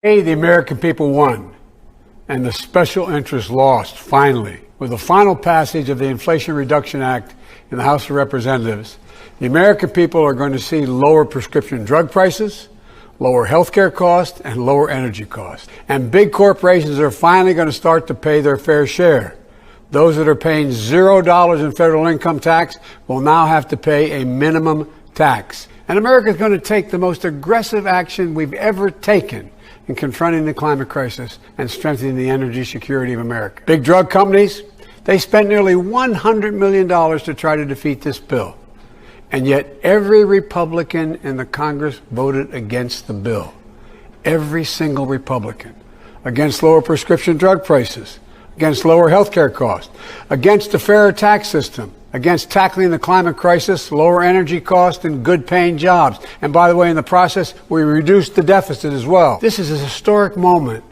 Hey, the American people won, and the special interests lost, finally. With the final passage of the Inflation Reduction Act in the House of Representatives, the American people are going to see lower prescription drug prices, lower health care costs, and lower energy costs. And big corporations are finally going to start to pay their fair share. Those that are paying $0 in federal income tax will now have to pay a minimum tax. And America is going to take the most aggressive action we've ever taken in confronting the climate crisis and strengthening the energy security of America. Big drug companies, they spent nearly $100 million to try to defeat this bill. And yet every Republican in the Congress voted against the bill. Every single Republican. Against lower prescription drug prices, against lower health care costs, against a fairer tax system, against tackling the climate crisis, lower energy costs, and good-paying jobs. And by the way, in the process, we reduced the deficit as well. This is a historic moment.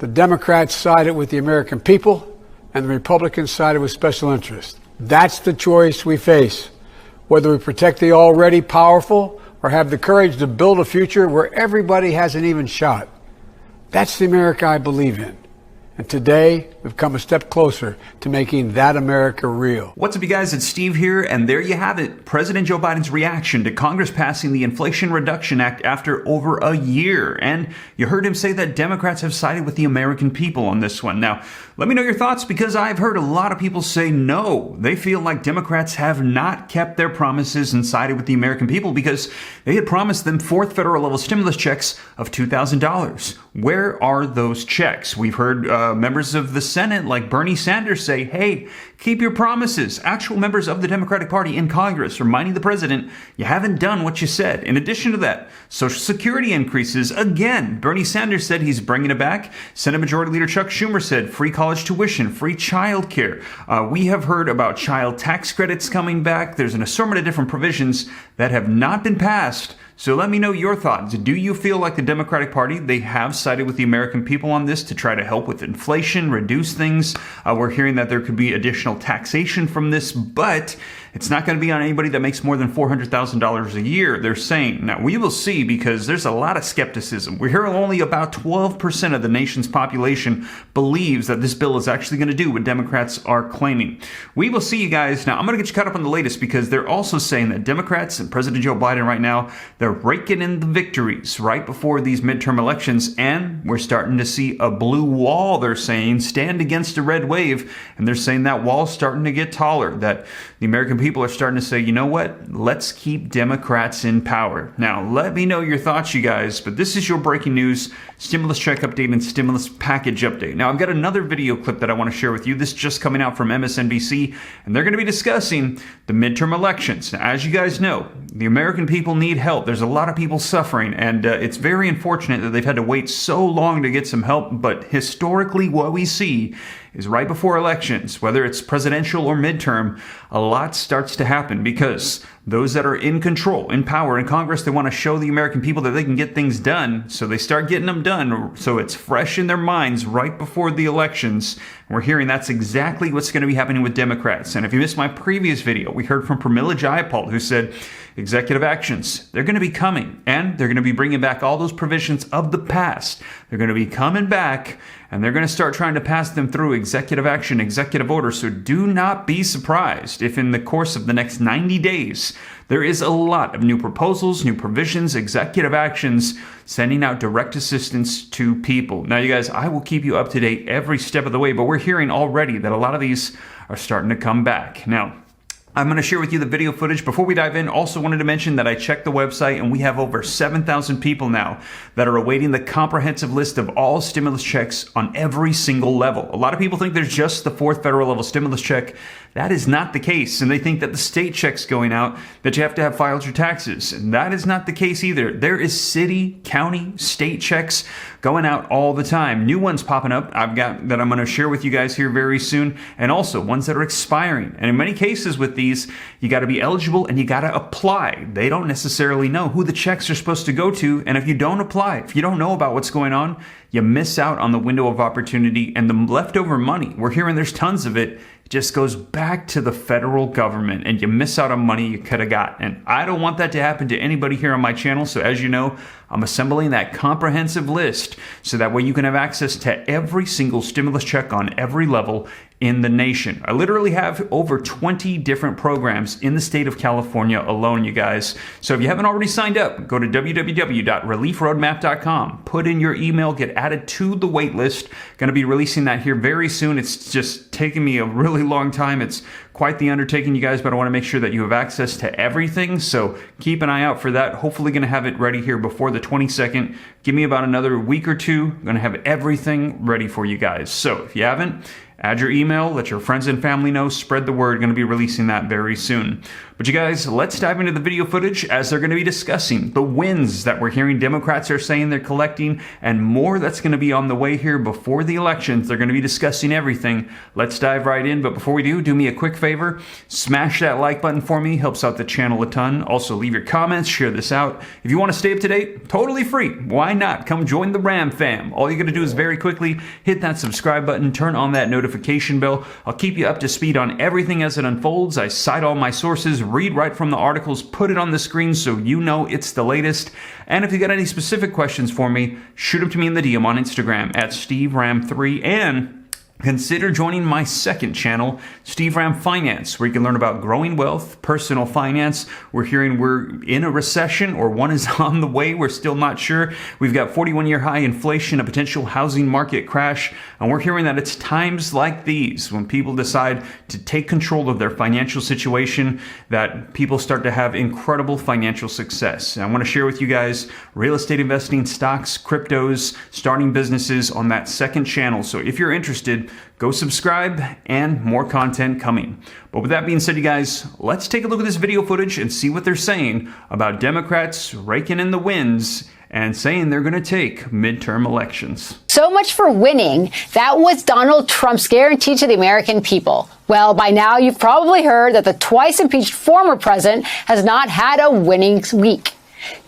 The Democrats sided with the American people, and the Republicans sided with special interests. That's the choice we face. Whether we protect the already powerful or have the courage to build a future where everybody has an even shot. That's the America I believe in. And today, we've come a step closer to making that America real. What's up, you guys? It's Steve here, and there you have it. President Joe Biden's reaction to Congress passing the Inflation Reduction Act after over a year. And you heard him say that Democrats have sided with the American people on this one. Now, let me know your thoughts, because I've heard a lot of people say no. They feel like Democrats have not kept their promises and sided with the American people because they had promised them fourth federal level stimulus checks of $2,000. Where are those checks? We've heard members of the Senate like Bernie Sanders say, hey, keep your promises. Actual members of the Democratic Party in Congress reminding the president, you haven't done what you said. In addition to that, Social Security increases. Again, Bernie Sanders said he's bringing it back. Senate Majority Leader Chuck Schumer said free college tuition, free child care. We have heard about child tax credits coming back. There's an assortment of different provisions that have not been passed. So let me know your thoughts. Do you feel like the Democratic Party, they have sided with the American people on this to try to help with inflation, reduce things? We're hearing that there could be additional taxation from this, but it's not going to be on anybody that makes more than $400,000 a year, they're saying. Now, we will see, because there's a lot of skepticism. We're hearing only about 12% of the nation's population believes that this bill is actually going to do what Democrats are claiming. We will see, you guys. Now, I'm going to get you caught up on the latest, because they're also saying that Democrats and President Joe Biden right now, they're raking in the victories right before these midterm elections, and we're starting to see a blue wall, they're saying, stand against a red wave, and they're saying that wall's starting to get taller, that the American people are starting to say, you know what, let's keep Democrats in power. Now, let me know your thoughts, you guys, but this is your breaking news, stimulus check update and stimulus package update. Now, I've got another video clip that I want to share with you. This just coming out from MSNBC, and they're going to be discussing the midterm elections. Now, as you guys know, the American people need help. There's a lot of people suffering, and it's very unfortunate that they've had to wait so long to get some help, but historically what we see is right before elections, whether it's presidential or midterm, a lot starts to happen, because those that are in control, in power, in Congress, they want to show the American people that they can get things done, so they start getting them done, so it's fresh in their minds right before the elections. And we're hearing that's exactly what's going to be happening with Democrats. And if you missed my previous video, we heard from Pramila Jayapal, who said executive actions, they're going to be coming, and they're going to be bringing back all those provisions of the past. They're going to be coming back, and they're going to start trying to pass them through executive action, executive order. So do not be surprised if in the course of the next 90 days, there is a lot of new proposals, new provisions, executive actions, sending out direct assistance to people. Now, you guys, I will keep you up to date every step of the way, but we're hearing already that a lot of these are starting to come back. Now, I'm going to share with you the video footage. Before we dive in, also wanted to mention that I checked the website, and we have over 7,000 people now that are awaiting the comprehensive list of all stimulus checks on every single level. A lot of people think there's just the fourth federal level stimulus check. That is not the case, and they think that the state check's going out, that you have to have filed your taxes, and that is not the case either. There is city, county, state checks going out all the time. New ones popping up I've got that I'm going to share with you guys here very soon, and also ones that are expiring. And in many cases with these, you got to be eligible and you got to apply. They don't necessarily know who the checks are supposed to go to, and if you don't apply, if you don't know about what's going on, you miss out on the window of opportunity, and the leftover money, we're hearing there's tons of it, just goes back to the federal government, and you miss out on money you could have got. And I don't want that to happen to anybody here on my channel. So as you know, I'm assembling that comprehensive list so that way you can have access to every single stimulus check on every level in the nation. I literally have over 20 different programs in the state of California alone, you guys. So if you haven't already signed up, go to www.reliefroadmap.com, put in your email, get added to the wait list. Going to be releasing that here very soon. It's just taken me a really long time. It's quite the undertaking, you guys, but I want to make sure that you have access to everything. So keep an eye out for that. Hopefully going to have it ready here before the 22nd. Give me about another week or two. I'm going to have everything ready for you guys. So if you haven't, add your email, let your friends and family know, spread the word. Going to be releasing that very soon. But you guys, let's dive into the video footage as they're going to be discussing the wins that we're hearing Democrats are saying they're collecting and more that's going to be on the way here before the elections. They're going to be discussing everything. Let's dive right in. But before we do me a quick favor, smash that like button for me. Helps out the channel a ton. Also, leave your comments, share this out. If you want to stay up to date, totally free. Why not? Come join the Ram fam. All you got to do is very quickly hit that subscribe button, turn on that notification bell. I'll keep you up to speed on everything as it unfolds. I cite all my sources, read right from the articles, put it on the screen so you know it's the latest. And if you got any specific questions for me, shoot them to me in the DM on Instagram at SteveRam3, and consider joining my second channel, Steve Ram Finance, where you can learn about growing wealth, personal finance. We're hearing we're in a recession, or one is on the way. We're still not sure. We've got 41-year high inflation, a potential housing market crash, and we're hearing that it's times like these when people decide to take control of their financial situation that people start to have incredible financial success. And I want to share with you guys real estate investing, stocks, cryptos, starting businesses on that second channel. So if you're interested, go subscribe, and more content coming. But with that being said, you guys, let's take a look at this video footage and see what they're saying about Democrats raking in the wins and saying they're going to take midterm elections. So much for winning. That was Donald Trump's guarantee to the American people. Well, by now you've probably heard that the twice impeached former president has not had a winning week.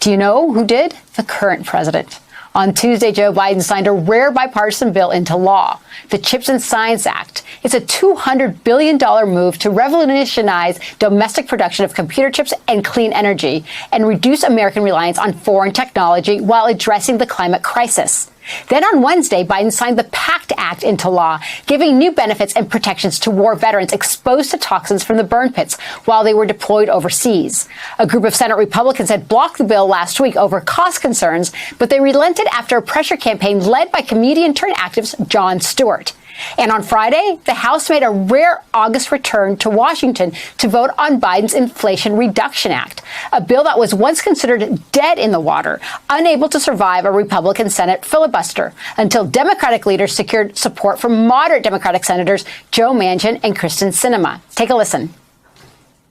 Do you know who did? The current president. On Tuesday, Joe Biden signed a rare bipartisan bill into law, the CHIPS and Science Act. It's a $200 billion move to revolutionize domestic production of computer chips and clean energy and reduce American reliance on foreign technology while addressing the climate crisis. Then on Wednesday, Biden signed the PACT Act into law, giving new benefits and protections to war veterans exposed to toxins from the burn pits while they were deployed overseas. A group of Senate Republicans had blocked the bill last week over cost concerns, but they relented after a pressure campaign led by comedian-turned-activist Jon Stewart. And on Friday, the House made a rare August return to Washington to vote on Biden's Inflation Reduction Act, a bill that was once considered dead in the water, unable to survive a Republican Senate filibuster, until Democratic leaders secured support from moderate Democratic Senators Joe Manchin and Kristen Sinema. Take a listen.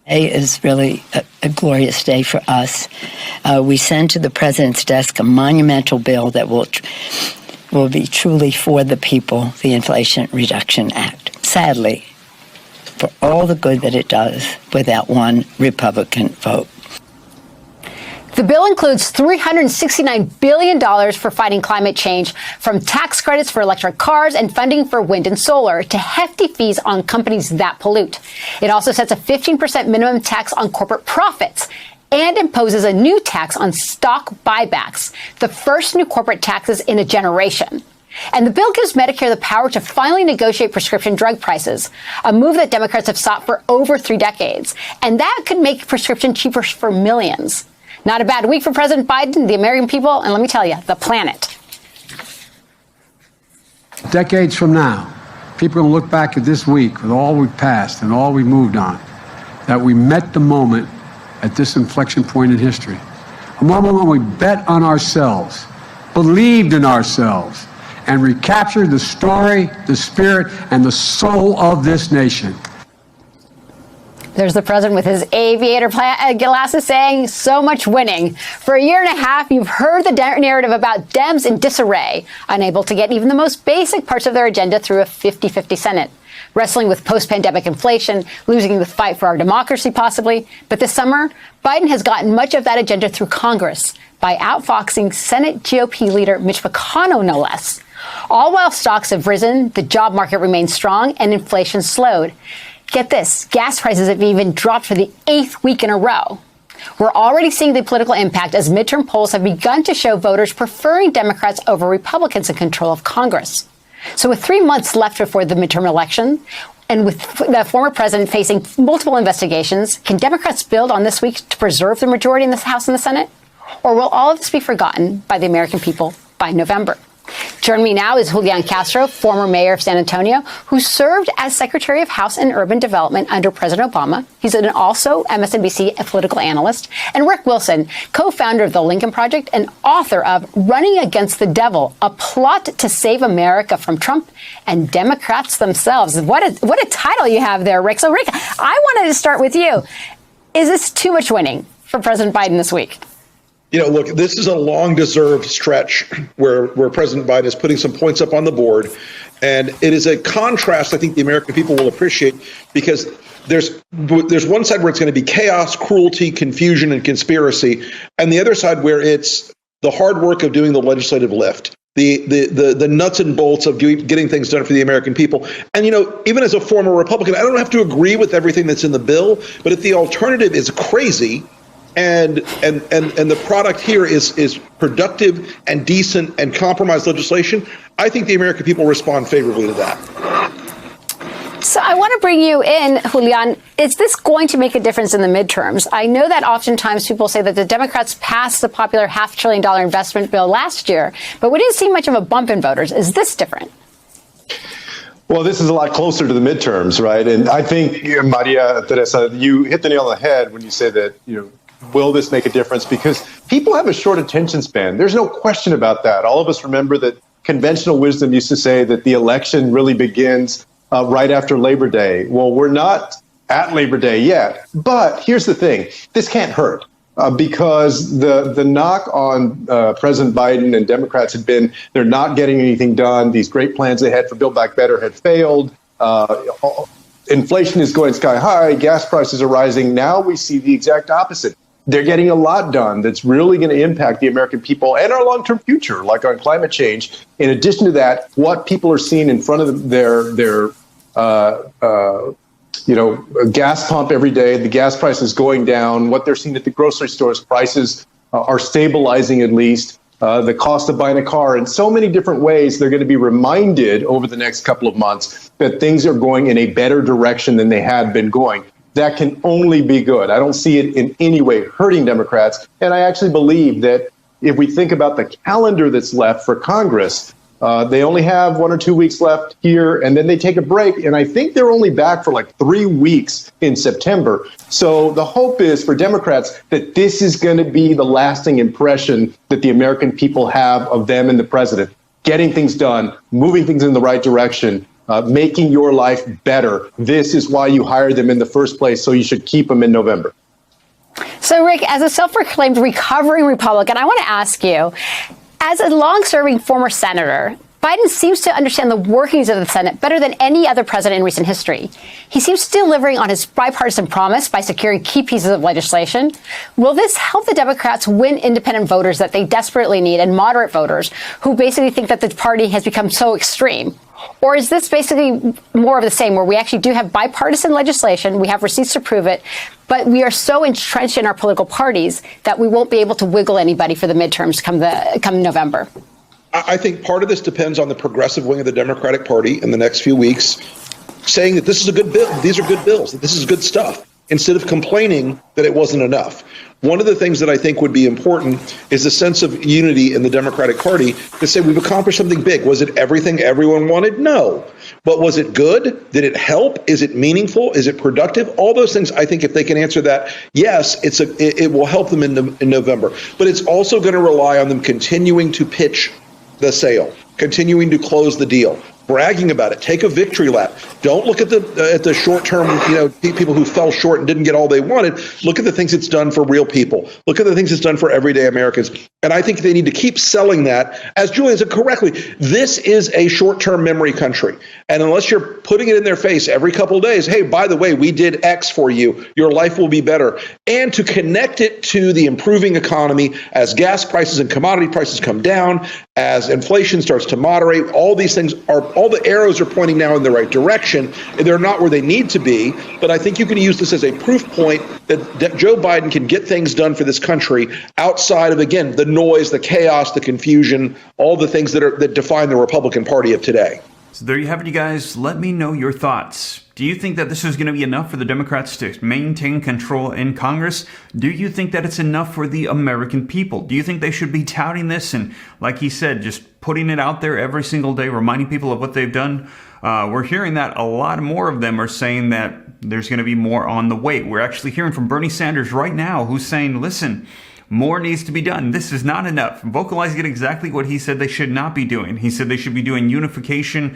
Today is really a glorious day for us. We send to the president's desk a monumental bill that will be truly for the people, the Inflation Reduction Act. Sadly, for all the good that it does, without one Republican vote. The bill includes $369 billion for fighting climate change, from tax credits for electric cars and funding for wind and solar to hefty fees on companies that pollute. It also sets a 15% minimum tax on corporate profits and imposes a new tax on stock buybacks, the first new corporate taxes in a generation. And the bill gives Medicare the power to finally negotiate prescription drug prices, a move that Democrats have sought for over 3 decades. And that could make prescription cheaper for millions. Not a bad week for President Biden, the American people, and let me tell you, the planet. Decades from now, people are going to look back at this week with all we've passed and all we've moved on, that we met the moment at this inflection point in history. A moment when we bet on ourselves, believed in ourselves, and recaptured the story, the spirit, and the soul of this nation. There's the president with his aviator glasses saying so much winning. For a year and a half, you've heard the narrative about Dems in disarray, unable to get even the most basic parts of their agenda through a 50-50 Senate. Wrestling with post-pandemic inflation, losing the fight for our democracy possibly. But this summer, Biden has gotten much of that agenda through Congress by outfoxing Senate GOP leader Mitch McConnell, no less. All while stocks have risen, the job market remains strong, and inflation slowed. Get this, gas prices have even dropped for the 8th week in a row. We're already seeing the political impact as midterm polls have begun to show voters preferring Democrats over Republicans in control of Congress. So with 3 months left before the midterm election, and with the former president facing multiple investigations, can Democrats build on this week to preserve the majority in the House and the Senate? Or will all of this be forgotten by the American people by November? Joining me now is Julian Castro, former mayor of San Antonio, who served as Secretary of House and Urban Development under President Obama. He's also MSNBC political analyst. And Rick Wilson, co-founder of the Lincoln Project and author of Running Against the Devil, a plot to save America from Trump and Democrats themselves. What a title you have there, Rick. So, Rick, I wanted to start with you. Is this too much winning for President Biden this week? You know, look, this is a long-deserved stretch where President Biden is putting some points up on the board. And it is a contrast I think the American people will appreciate, because there's one side where it's going to be chaos, cruelty, confusion, and conspiracy, and the other side where it's the hard work of doing the legislative lift, the nuts and bolts of getting things done for the American people. And, you know, even as a former Republican, I don't have to agree with everything that's in the bill, but if the alternative is crazy, and the product here is productive and decent and compromised legislation, I think the American people respond favorably to that. So I want to bring you in, Julian. Is this going to make a difference in the midterms? I know that oftentimes people say that the Democrats passed the popular $500 billion investment bill last year, but we didn't see much of a bump in voters. Is this different? Well, this is a lot closer to the midterms, right? And I think, Maria Teresa, you hit the nail on the head when you say that, will this make a difference? Because people have a short attention span. There's no question about that. All of us remember that conventional wisdom used to say that the election really begins right after Labor Day. Well, we're not at Labor Day yet. But here's the thing. This can't hurt because the knock on President Biden and Democrats had been they're not getting anything done. These great plans they had for Build Back Better had failed. Inflation is going sky high. Gas prices are rising. Now we see the exact opposite. They're getting a lot done that's really going to impact the American people and our long-term future, like on climate change. In addition to that, what people are seeing in front of their gas pump every day, the gas prices going down, what they're seeing at the grocery stores, prices are stabilizing at least, the cost of buying a car. In so many different ways, they're going to be reminded over the next couple of months that things are going in a better direction than they had been going. That can only be good. I don't see it in any way hurting Democrats. And I actually believe that if we think about the calendar that's left for Congress, they only have 1 or 2 weeks left here, and then they take a break. And I think they're only back for like 3 weeks in September. So the hope is for Democrats that this is going to be the lasting impression that the American people have of them and the president, getting things done, moving things in the right direction, making your life better. This is why you hired them in the first place, so you should keep them in November. So, Rick, as a self-proclaimed recovering Republican, I want to ask you, as a long-serving former senator, Biden seems to understand the workings of the Senate better than any other president in recent history. He seems to be delivering on his bipartisan promise by securing key pieces of legislation. Will this help the Democrats win independent voters that they desperately need and moderate voters who basically think that the party has become so extreme? Or is this basically more of the same, where we actually do have bipartisan legislation, we have receipts to prove it, but we are so entrenched in our political parties that we won't be able to wiggle anybody for the midterms come November? I think part of this depends on the progressive wing of the Democratic Party in the next few weeks saying that this is a good bill, these are good bills, that this is good stuff, instead of complaining that it wasn't enough. One of the things that I think would be important is a sense of unity in the Democratic Party to say we've accomplished something big. Was it everything everyone wanted? No. But was it good? Did it help? Is it meaningful? Is it productive? All those things, I think if they can answer that, yes, it will help them in November. But it's also going to rely on them continuing to pitch the sale, continuing to close the deal, bragging about it. Take a victory lap. Don't look at the short term, people who fell short and didn't get all they wanted. Look at the things it's done for real people. Look at the things it's done for everyday Americans. And I think they need to keep selling that. As Julian said correctly, this is a short-term memory country. And unless you're putting it in their face every couple of days, hey, by the way, we did X for you, your life will be better. And to connect it to the improving economy as gas prices and commodity prices come down, as inflation starts to moderate, all these things are all the arrows are pointing now in the right direction. They're not where they need to be, but I think you can use this as a proof point that Joe Biden can get things done for this country outside of, again, the noise, the chaos, the confusion, all the things that define the Republican Party of today. So there you have it, you guys. Let me know your thoughts. Do you think that this is going to be enough for the Democrats to maintain control in Congress? Do you think that it's enough for the American people? Do you think they should be touting this and, like he said, just putting it out there every single day, reminding people of what they've done? We're hearing that a lot more of them are saying that there's going to be more on the way. We're actually hearing from Bernie Sanders right now, who's saying, listen, more needs to be done. This is not enough. Vocalizing exactly what he said they should not be doing. He said they should be doing unification,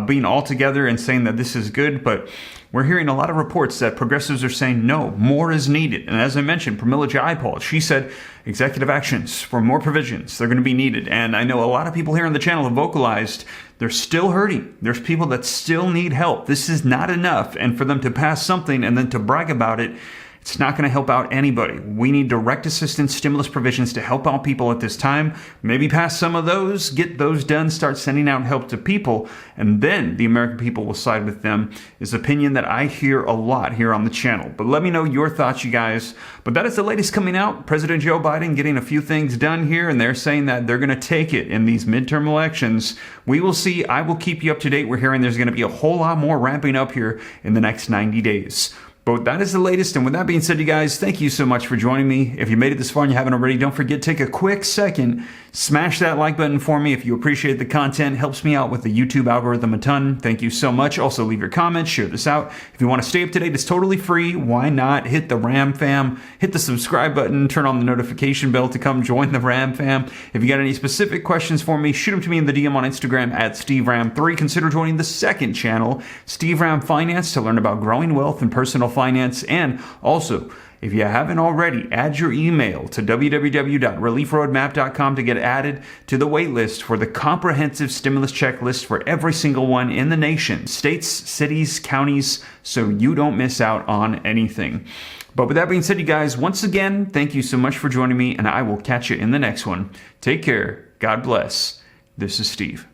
being all together and saying that this is good. But we're hearing a lot of reports that progressives are saying, no, more is needed. And as I mentioned, Pramila Jayapal, she said executive actions for more provisions, they're going to be needed. And I know a lot of people here on the channel have vocalized they're still hurting. There's people that still need help. This is not enough. And for them to pass something and then to brag about it, it's not going to help out anybody. We need direct assistance stimulus provisions to help out people at this time. Maybe pass some of those, get those done, start sending out help to people, and then the American people will side with them, is opinion that I hear a lot here on the channel. But let me know your thoughts, you guys. But that is the latest coming out. President Joe Biden getting a few things done here, and they're saying that they're going to take it in these midterm elections. We will see. I will keep you up to date. We're hearing there's going to be a whole lot more ramping up here in the next 90 days. But that is the latest. And with that being said, you guys, thank you so much for joining me. If you made it this far and you haven't already, don't forget, take a quick second, smash that like button for me if you appreciate the content. Helps me out with the YouTube algorithm a ton. Thank you so much. Also, leave your comments, share this out. If you want to stay up to date, it's totally free. Why not? Hit the Ram fam, hit the subscribe button, turn on the notification bell to come join the Ram fam. If you got any specific questions for me, shoot them to me in the DM on Instagram at SteveRam3. Consider joining the second channel, Steve Ram Finance, to learn about growing wealth and personal finance. And also, if you haven't already, add your email to www.reliefroadmap.com to get added to the waitlist for the comprehensive stimulus checklist for every single one in the nation, states, cities, counties, so you don't miss out on anything. But with that being said, you guys, once again, thank you so much for joining me, and I will catch you in the next one. Take care. God bless. This is Steve.